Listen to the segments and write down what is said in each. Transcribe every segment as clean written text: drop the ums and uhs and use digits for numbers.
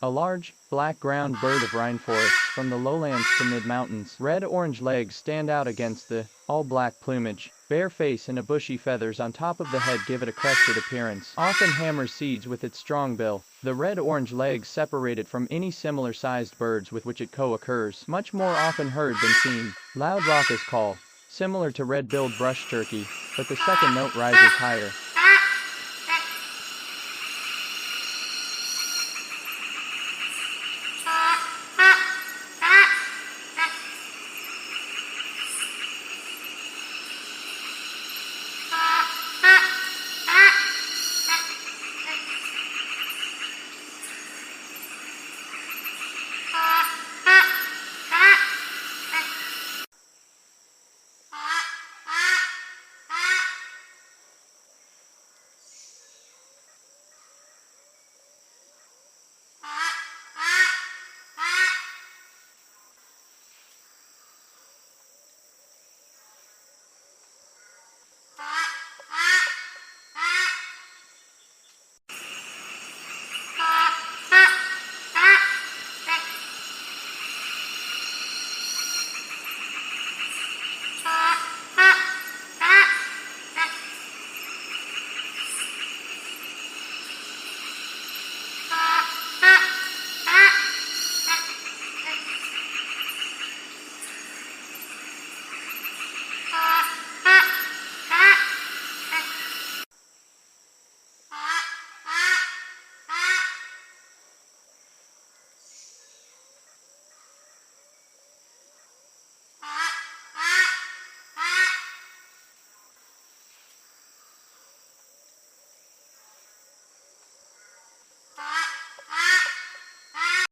A large, black ground bird of rainforests from the lowlands to mid-mountains. Red-orange legs stand out against the all-black plumage. Bare face and a bushy feathers on top of the head give it a crested appearance. Often hammers seeds with its strong bill. The red-orange legs separate it from any similar-sized birds with which it co-occurs. Much more often heard than seen. Loud raucous call, similar to red-billed brush turkey, but the second note rises higher.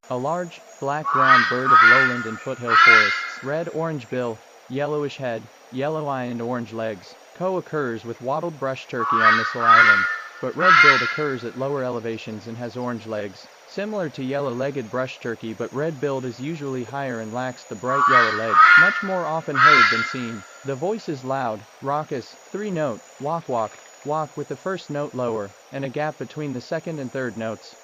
A large, black-ground bird of lowland and foothill forests. Red-orange bill, yellowish head, yellow eye and orange legs. Co-occurs with wattled brush turkey on Missile Island, but red-billed occurs at lower elevations and has orange legs. Similar to yellow-legged brush turkey, but red-billed is usually higher and lacks the bright yellow legs. Much more often heard than seen. The voice is loud, raucous, three-note, walk-walk, walk with the first note lower, and a gap between the second and third notes.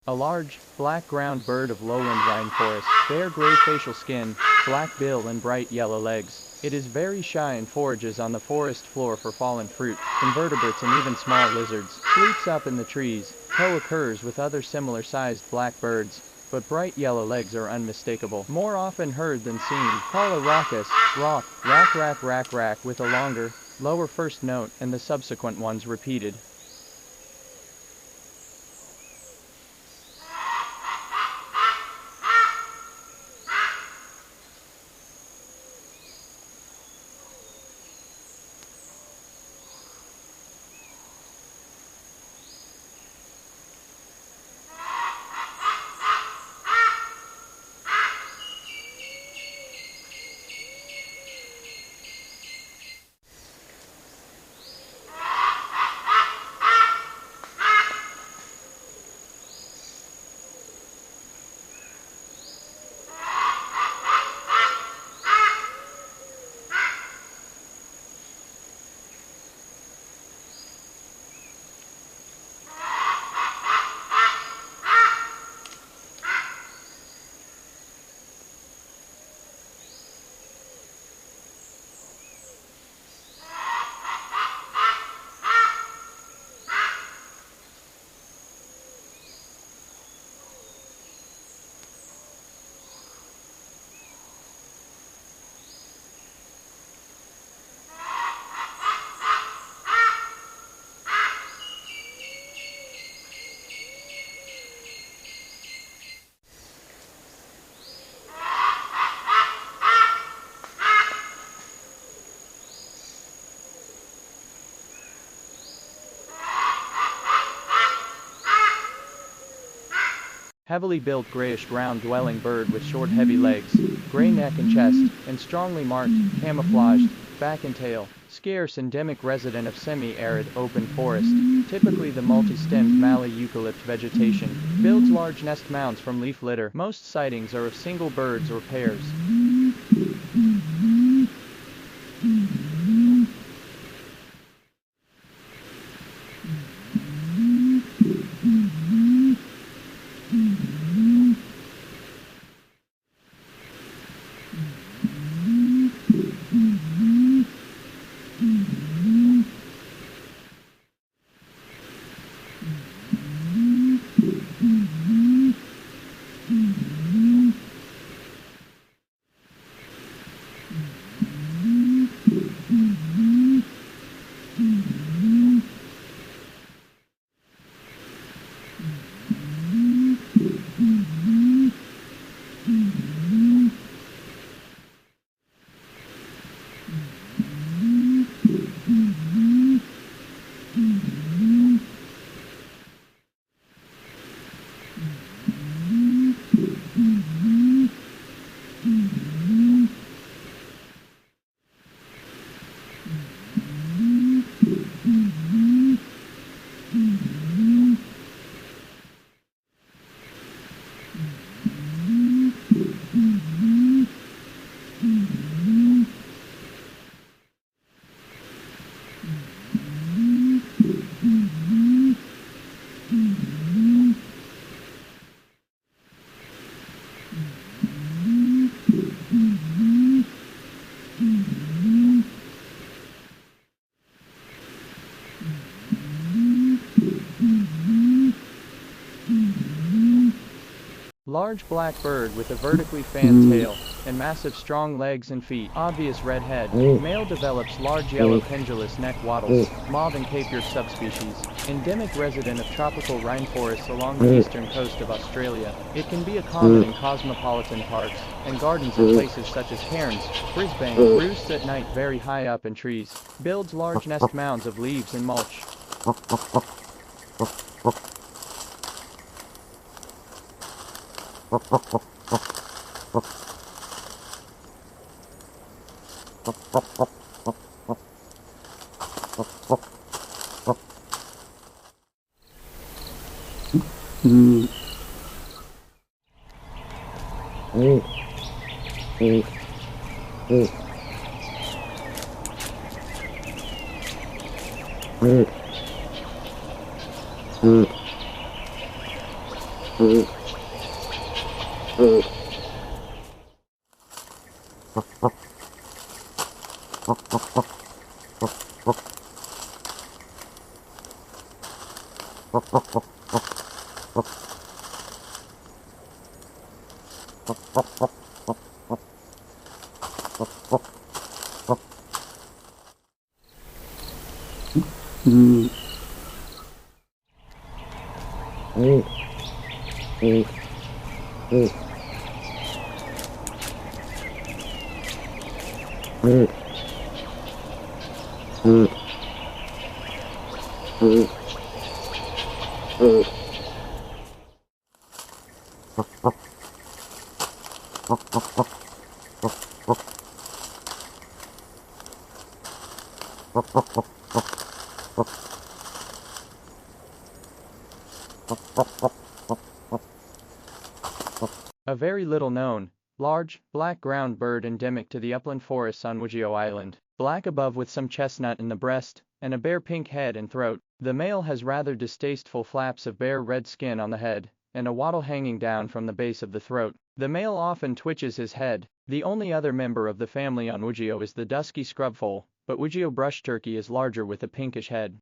A large, black ground bird of lowland rainforest, bare gray facial skin, black bill and bright yellow legs. It is very shy and forages on the forest floor for fallen fruit, invertebrates and even small lizards. Sleeps up in the trees, co-occurs with other similar-sized black birds, but bright yellow legs are unmistakable. More often heard than seen. Call a raucous, rack, rack, rack, rack, rack with a longer, lower first note and the subsequent ones repeated. Heavily built grayish-brown dwelling bird with short heavy legs, gray neck and chest, and strongly marked, camouflaged, back and tail. Scarce endemic resident of semi-arid open forest, typically the multi-stemmed mallee eucalypt vegetation, builds large nest mounds from leaf litter. Most sightings are of single birds or pairs. Large black bird with a vertically fanned tail, and massive strong legs and feet. Obvious red head. Male develops large yellow pendulous neck wattles. Mauve and Cape York subspecies. Endemic resident of tropical rainforests along the eastern coast of Australia. It can be a common in cosmopolitan parks and gardens in places such as Cairns, Brisbane. Roosts at night very high up in trees. Builds large nest mounds of leaves and mulch. A very little known, large, black ground bird endemic to the upland forests on Wujio Island. Black above with some chestnut in the breast, and a bare pink head and throat. The male has rather distasteful flaps of bare red skin on the head, and a wattle hanging down from the base of the throat. The male often twitches his head. The only other member of the family on Wujio is the dusky scrubfowl, but Wujio brush turkey is larger with a pinkish head.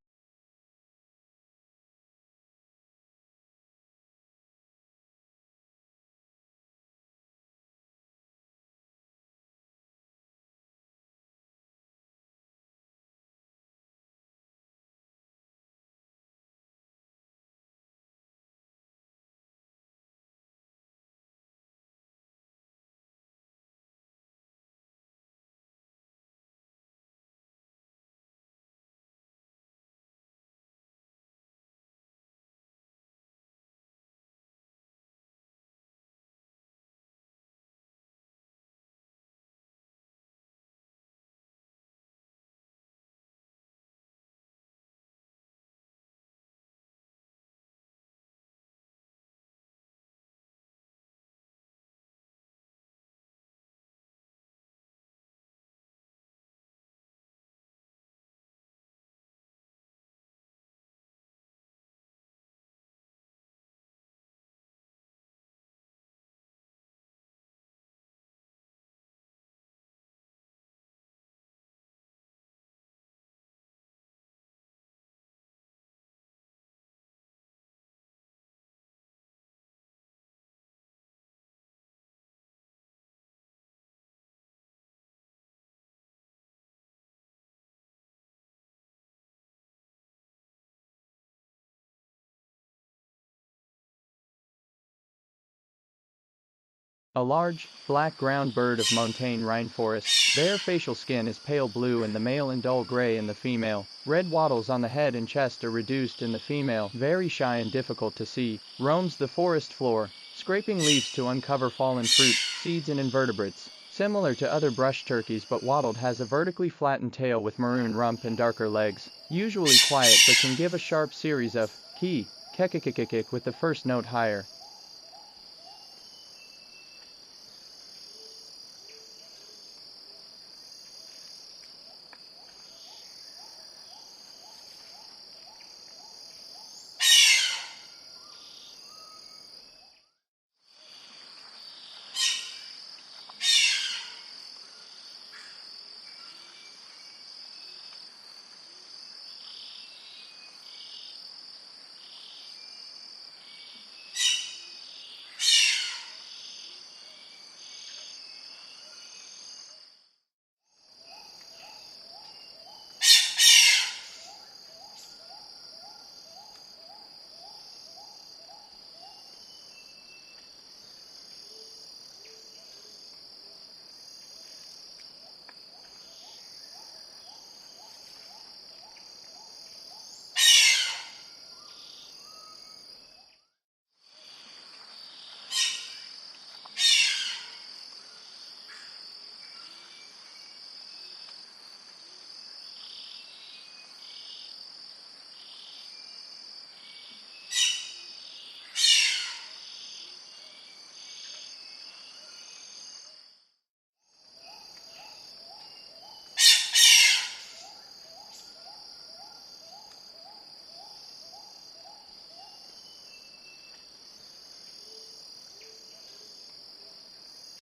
A large, black ground bird of montane rainforest. Their facial skin is pale blue in the male and dull gray in the female. Red wattles on the head and chest are reduced in the female, very shy and difficult to see. Roams the forest floor, scraping leaves to uncover fallen fruit, seeds and invertebrates. Similar to other brush turkeys but wattled, has a vertically flattened tail with maroon rump and darker legs. Usually quiet but can give a sharp series of kee, kekekekekek with the first note higher.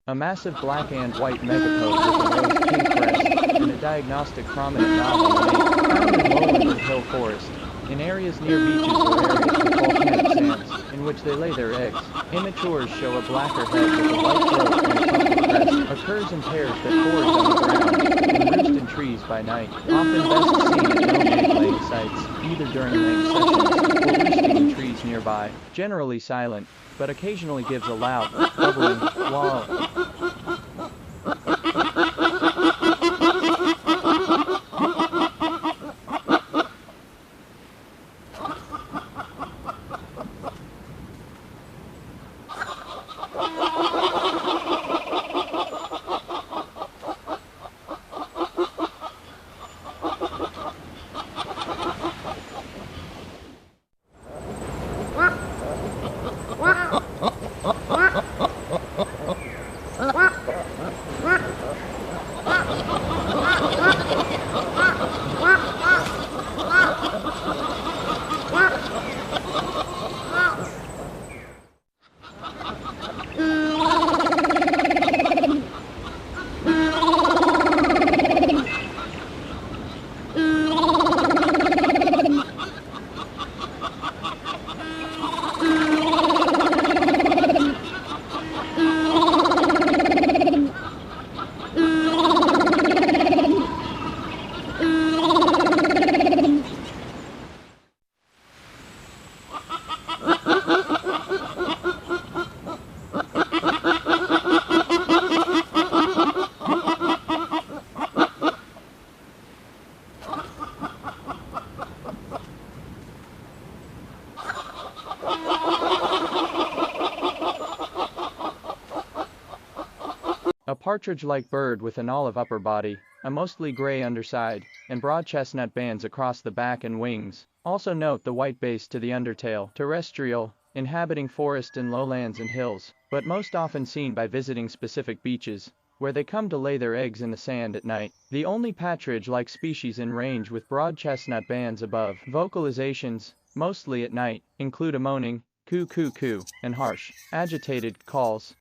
A massive black and white megapode with a rose-pink crest and a diagnostic prominent knob on the nape, found in lowland and hill forest, in areas near beaches or areas with volcanic sands, in which they lay their eggs. Immatures show a blacker head with a white throat and a puffy crest, occurs in pairs that forage on the ground, and roost in trees by night, often best seen at known egg-laying sites, either during laying sessions, or roosting in trees nearby, generally silent, but occasionally gives a loud, bubbling, wall. A partridge-like bird with an olive upper body, a mostly gray underside, and broad chestnut bands across the back and wings. Also note the white base to the undertail. Terrestrial, inhabiting forest and lowlands and hills, but most often seen by visiting specific beaches, where they come to lay their eggs in the sand at night. The only partridge-like species in range with broad chestnut bands above. Vocalizations, mostly at night, include a moaning, coo coo coo, and harsh, agitated calls.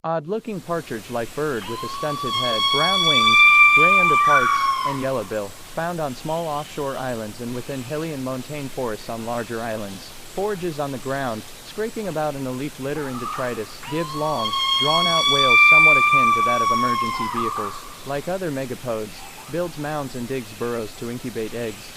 Odd-looking partridge-like bird with a stunted head, brown wings, gray underparts, and yellow bill. Found on small offshore islands and within hilly and montane forests on larger islands. Forages on the ground, scraping about in the leaf litter and detritus. Gives long, drawn-out wails somewhat akin to that of emergency vehicles. Like other megapodes, builds mounds and digs burrows to incubate eggs.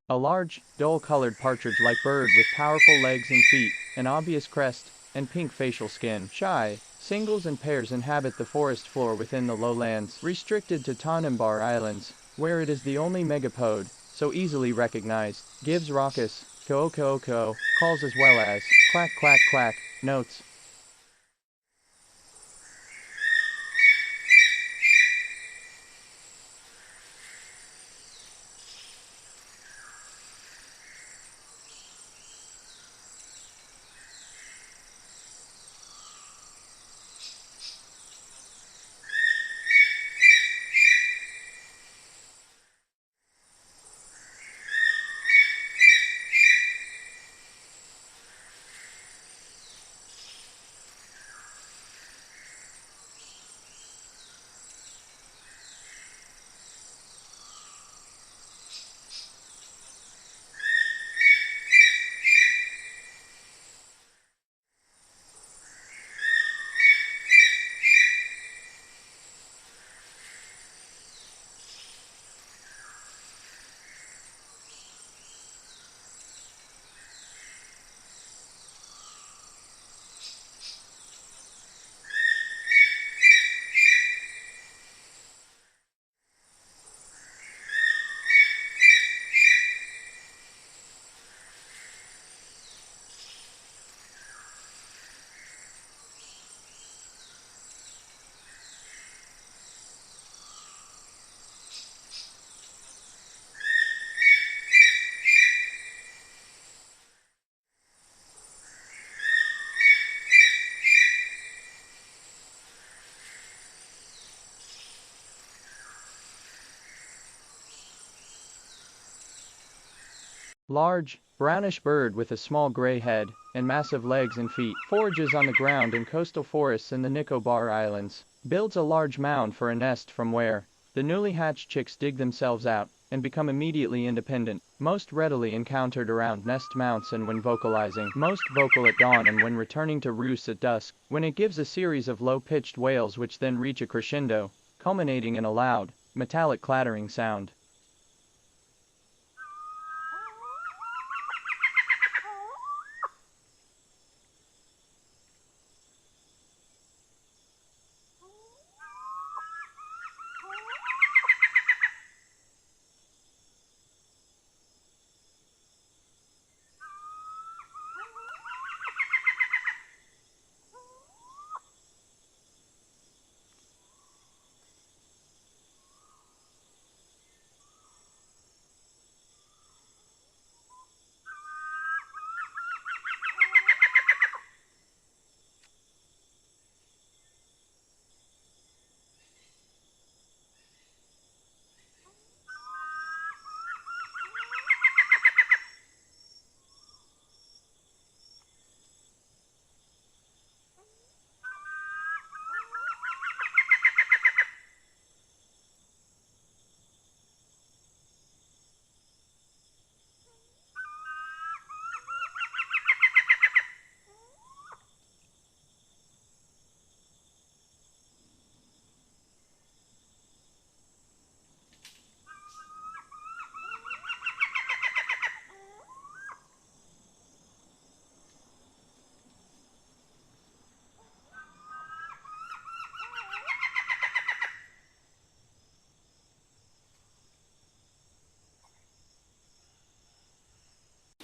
A large, dull-colored partridge-like bird with powerful legs and feet, an obvious crest, and pink facial skin. Shy, singles and pairs inhabit the forest floor within the lowlands, restricted to Tanimbar Islands, where it is the only megapode, so easily recognized. Gives raucous, ko-ko-ko, calls as well as quack-quack-quack notes. Large, brownish bird with a small gray head, and massive legs and feet. Forages on the ground in coastal forests in the Nicobar Islands. Builds a large mound for a nest from where the newly hatched chicks dig themselves out, and become immediately independent. Most readily encountered around nest mounts and when vocalizing. Most vocal at dawn and when returning to roost at dusk, when it gives a series of low-pitched wails which then reach a crescendo, culminating in a loud, metallic clattering sound.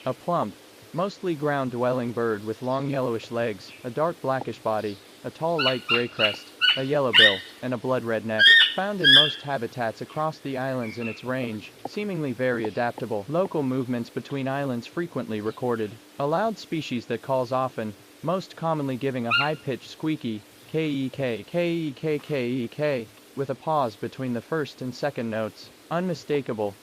A plump, mostly ground-dwelling bird with long yellowish legs, a dark blackish body, a tall light gray crest, a yellow bill, and a blood-red neck. Found in most habitats across the islands in its range, seemingly very adaptable. Local movements between islands frequently recorded. A loud species that calls often, most commonly giving a high-pitched squeaky k-e-k, k-e-k, k-e-k, with a pause between the first and second notes. Unmistakable.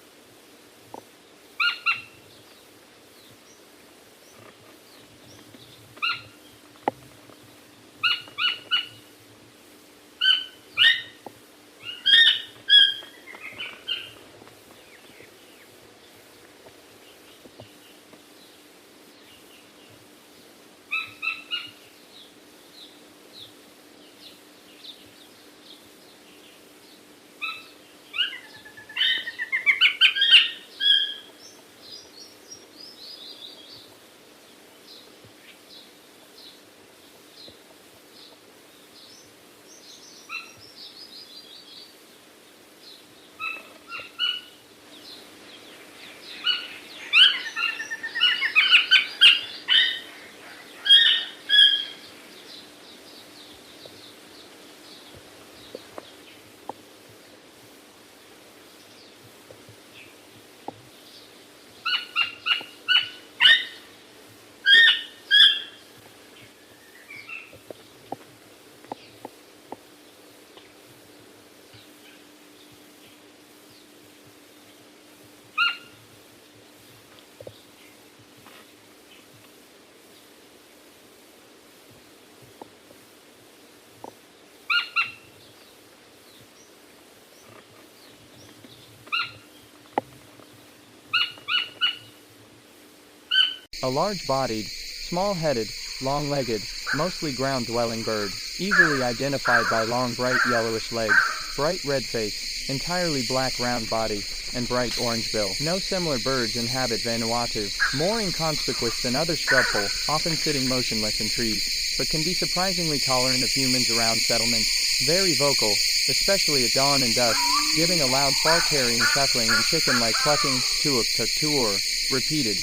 A large-bodied, small-headed, long-legged, mostly ground-dwelling bird, easily identified by long bright yellowish legs, bright red face, entirely black round body, and bright orange bill. No similar birds inhabit Vanuatu, more inconspicuous than other scrubpole, often sitting motionless in trees, but can be surprisingly tolerant of humans around settlements. Very vocal, especially at dawn and dusk, giving a loud far-carrying chuckling and chicken-like clucking, tuuk tuk tuor, repeated.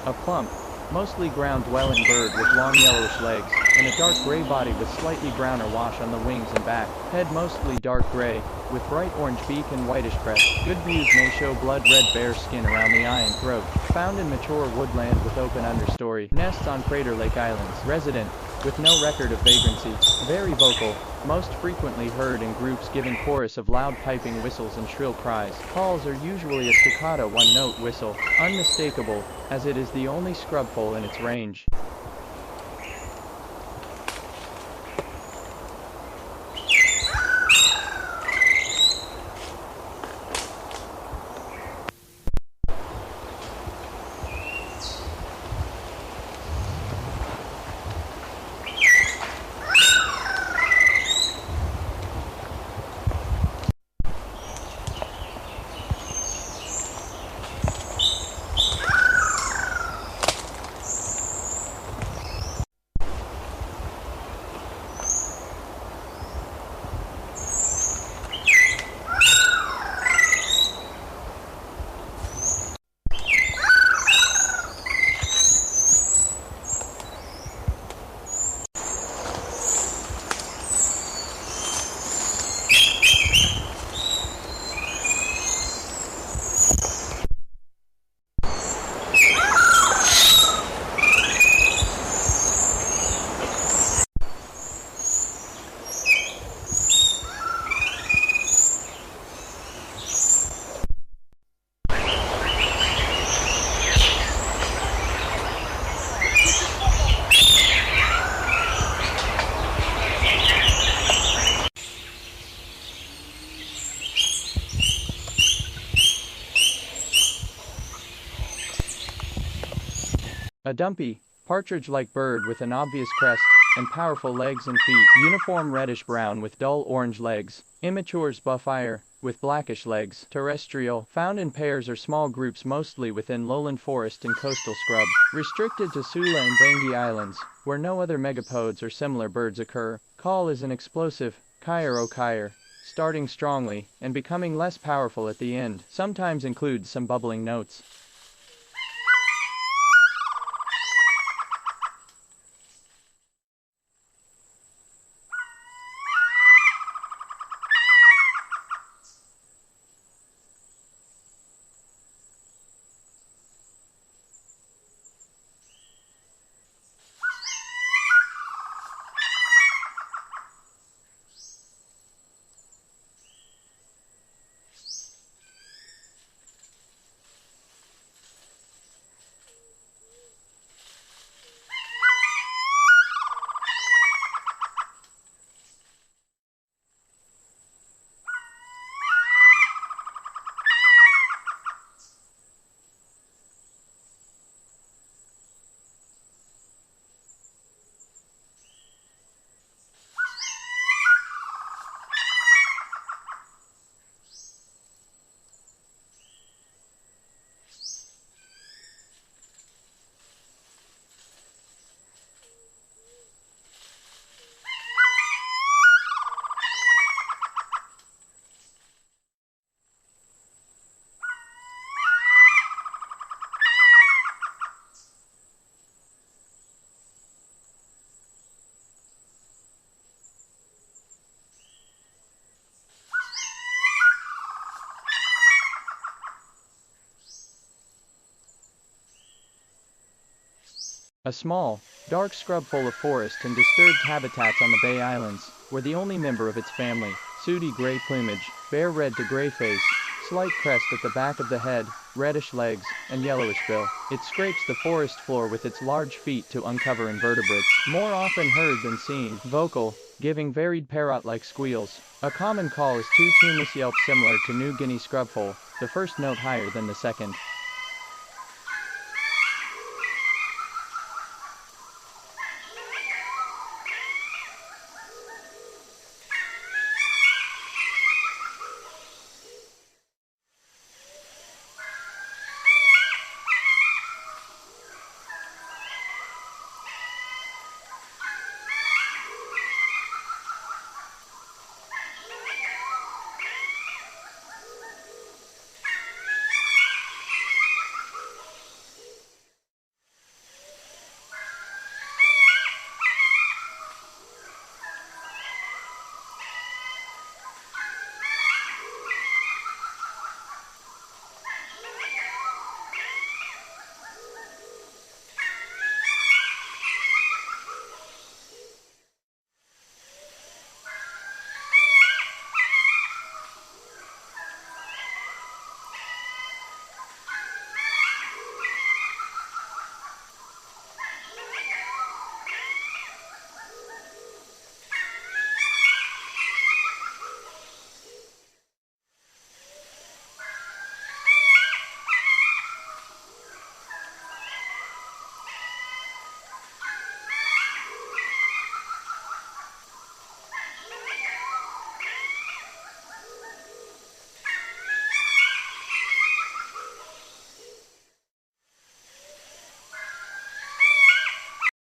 A plump, mostly ground-dwelling bird with long yellowish legs, and a dark gray body with slightly browner wash on the wings and back. Head mostly dark gray, with bright orange beak and whitish crest. Good views may show blood-red bare skin around the eye and throat. Found in mature woodland with open understory. Nests on Crater Lake Islands. Resident, with no record of vagrancy. Very vocal, most frequently heard in groups giving chorus of loud piping whistles and shrill cries. Calls are usually a staccato one-note whistle, unmistakable, as it is the only scrubpole in its range. A dumpy, partridge-like bird with an obvious crest and powerful legs and feet. Uniform reddish-brown with dull orange legs. Immatures buff-ire, with blackish legs. Terrestrial, found in pairs or small groups mostly within lowland forest and coastal scrub. Restricted to Sula and Bangui Islands, where no other megapodes or similar birds occur. Call is an explosive, kyre-o-kyre, starting strongly and becoming less powerful at the end. Sometimes includes some bubbling notes. A small, dark scrub full of forest and disturbed habitats on the Bay Islands, were the only member of its family. Sooty gray plumage, bare red to gray face, slight crest at the back of the head, reddish legs, and yellowish bill. It scrapes the forest floor with its large feet to uncover invertebrates. More often heard than seen. Vocal, giving varied parrot-like squeals. A common call is two tuneless yelps similar to New Guinea scrubfowl, the first note higher than the second.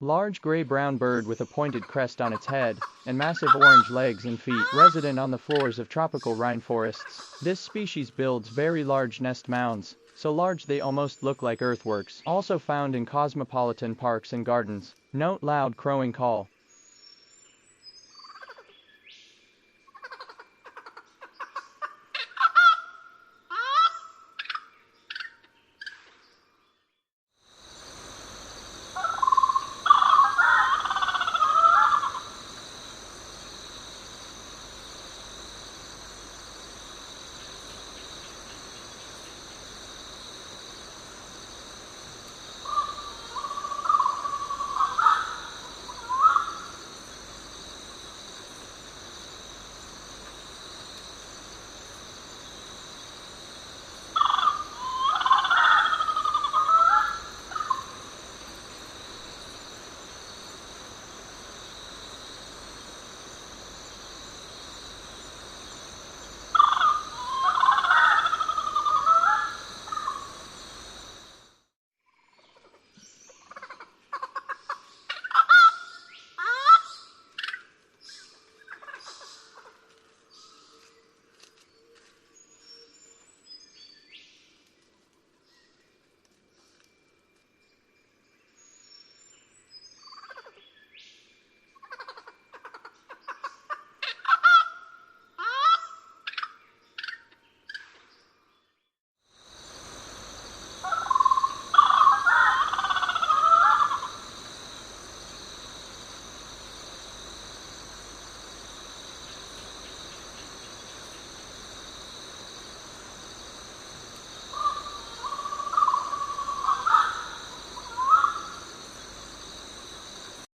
Large gray-brown bird with a pointed crest on its head, and massive orange legs and feet, resident on the floors of tropical rainforests. This species builds very large nest mounds, so large they almost look like earthworks. Also found in cosmopolitan parks and gardens. Note loud crowing call.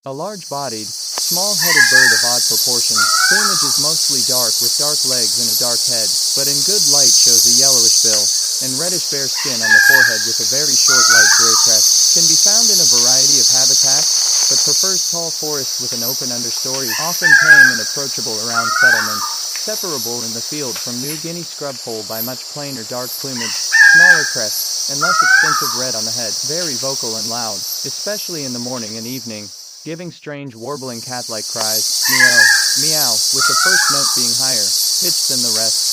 A large-bodied, small-headed bird of odd proportions. Plumage is mostly dark with dark legs and a dark head, but in good light shows a yellowish bill and reddish bare skin on the forehead with a very short light gray crest. Can be found in a variety of habitats, but prefers tall forests with an open understory, often tame and approachable around settlements. Separable in the field from New Guinea scrubpole by much plainer dark plumage, smaller crest, and less extensive red on the head. Very vocal and loud, especially in the morning and evening, giving strange warbling cat-like cries, meow, meow, with the first note being higher pitched than the rest.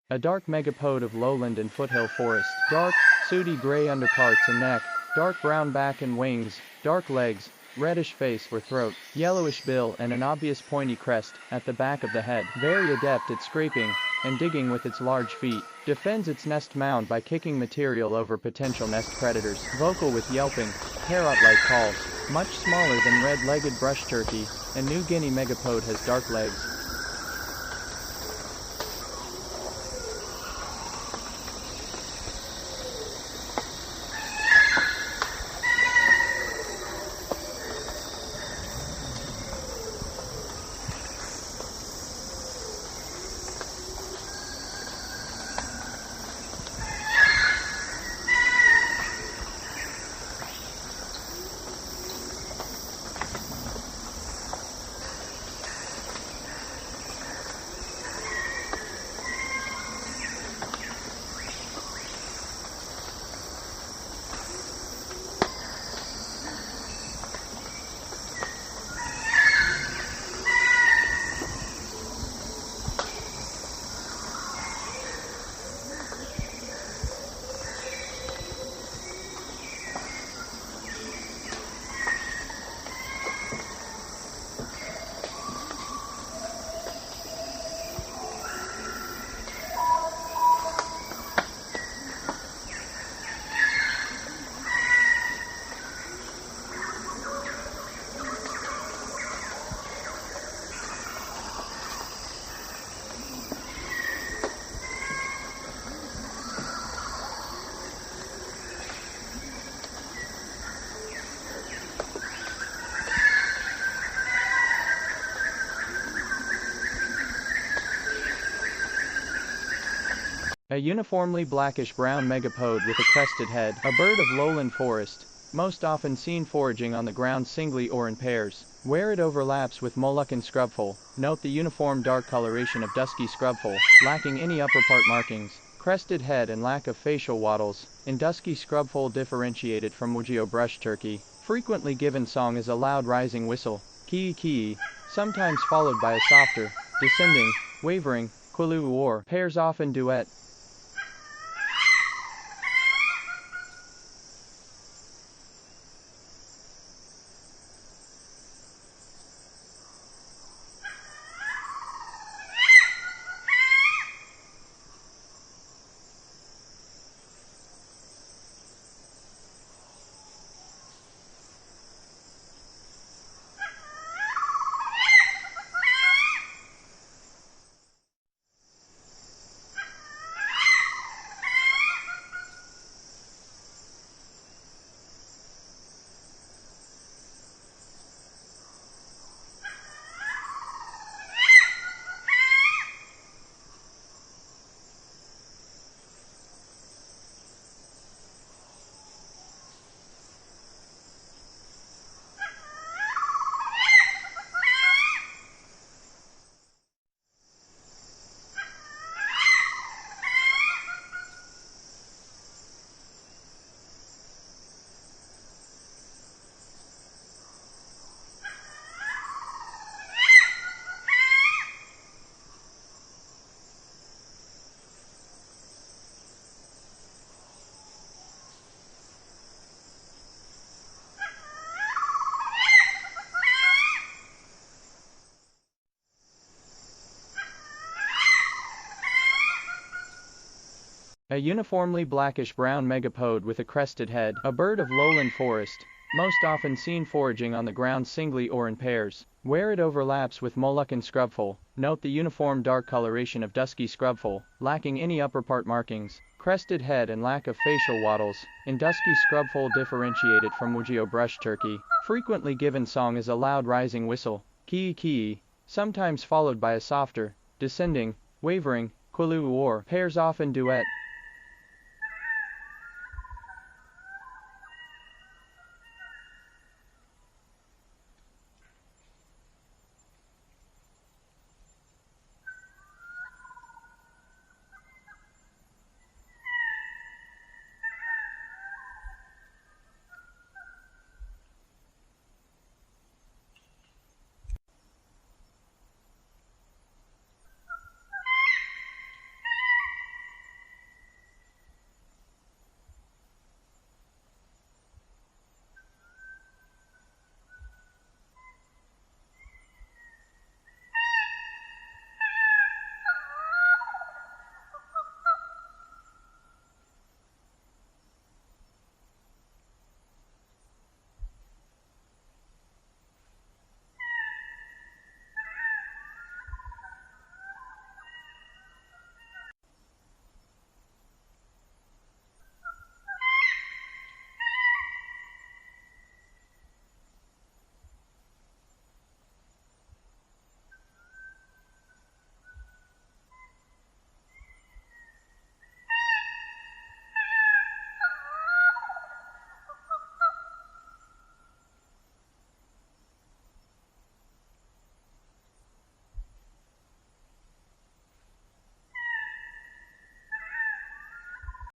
A dark megapode of lowland and foothill forest. Dark, sooty gray underparts and neck, dark brown back and wings, dark legs, reddish face or throat, yellowish bill and an obvious pointy crest at the back of the head. Very adept at scraping and digging with its large feet. Defends its nest mound by kicking material over potential nest predators. Vocal with yelping, parrot-like calls. Much smaller than red-legged brush turkey, and New Guinea megapode has dark legs. A uniformly blackish-brown megapode with a crested head, a bird of lowland forest, most often seen foraging on the ground singly or in pairs. Where it overlaps with Moluccan scrubfowl, note the uniform dark coloration of dusky scrubfowl, lacking any upperpart markings, crested head and lack of facial wattles. In dusky scrubfowl differentiated from Wugio brush turkey, frequently given song is a loud rising whistle, kee-kee, sometimes followed by a softer, descending, wavering, quilu or pairs often duet. A uniformly blackish-brown megapode with a crested head, a bird of lowland forest, most often seen foraging on the ground singly or in pairs. Where it overlaps with Moluccan scrubfowl, note the uniform dark coloration of dusky scrubfowl, lacking any upperpart markings, crested head and lack of facial wattles. In dusky scrubfowl differentiated from Wugio brush turkey, frequently given song is a loud rising whistle, kee-kee, sometimes followed by a softer, descending, wavering, quilu or pairs often duet,